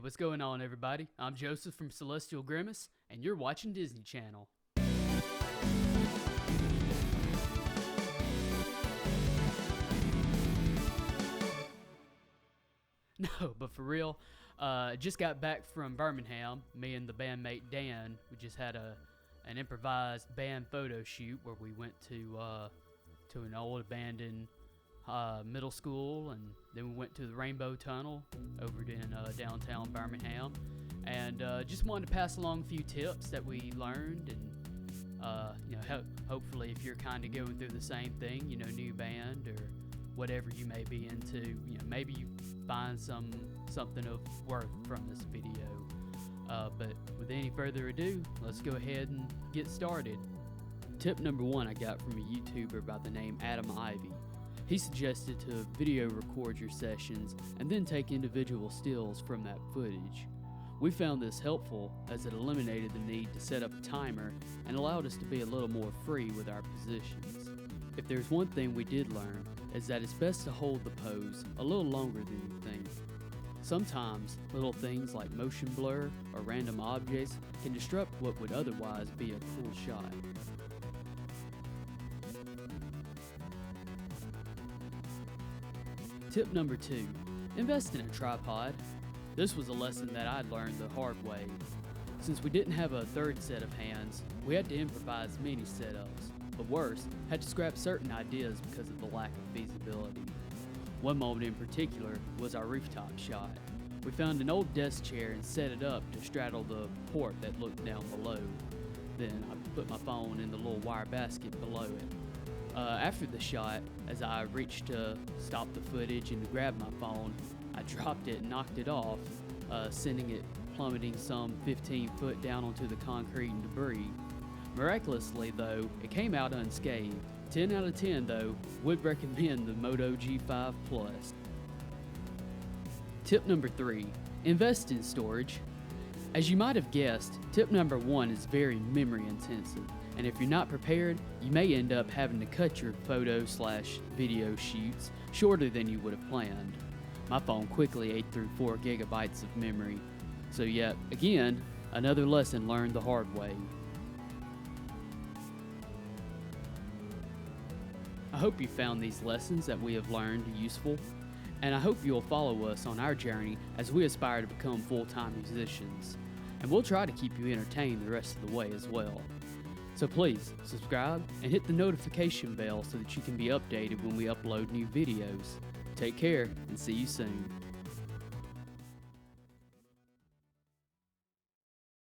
What's going on, everybody? I'm Joseph from Celestial Grimace, and you're watching Disney Channel. No, but for real, just got back from Birmingham. Me and the bandmate Dan, we just had an improvised band photo shoot where we went to an old abandoned middle school, and then we went to the Rainbow Tunnel over in downtown Birmingham, and just wanted to pass along a few tips that we learned, and hopefully if you're kind of going through the same thing, new band or whatever you may be into, maybe you find something of worth from this video. But with any further ado, let's go ahead and get started. Tip number one I got from a YouTuber by the name Adam Ivy. He suggested to video record your sessions and then take individual stills from that footage. We found this helpful as it eliminated the need to set up a timer and allowed us to be a little more free with our positions. If there's one thing we did learn, is that it's best to hold the pose a little longer than you think. Sometimes, little things like motion blur or random objects can disrupt what would otherwise be a cool shot. Tip number 2, invest in a tripod. This was a lesson that I'd learned the hard way. Since we didn't have a third set of hands, we had to improvise many setups, but worse, had to scrap certain ideas because of the lack of feasibility. One moment in particular was our rooftop shot. We found an old desk chair and set it up to straddle the port that looked down below. Then I put my phone in the little wire basket below it. After the shot, as I reached to stop the footage and to grab my phone, I dropped it and knocked it off, sending it plummeting some 15 foot down onto the concrete and debris. Miraculously though, it came out unscathed. 10 out of 10 though, would recommend the Moto G5 Plus. Tip number 3, invest in storage. As you might have guessed, tip number 1 is very memory intensive, and if you're not prepared, you may end up having to cut your photo/video shoots shorter than you would have planned. My phone quickly ate through 4 gigabytes of memory. So yet, again, another lesson learned the hard way. I hope you found these lessons that we have learned useful, and I hope you'll follow us on our journey as we aspire to become full-time musicians. And we'll try to keep you entertained the rest of the way as well. So please, subscribe and hit the notification bell so that you can be updated when we upload new videos. Take care and see you soon.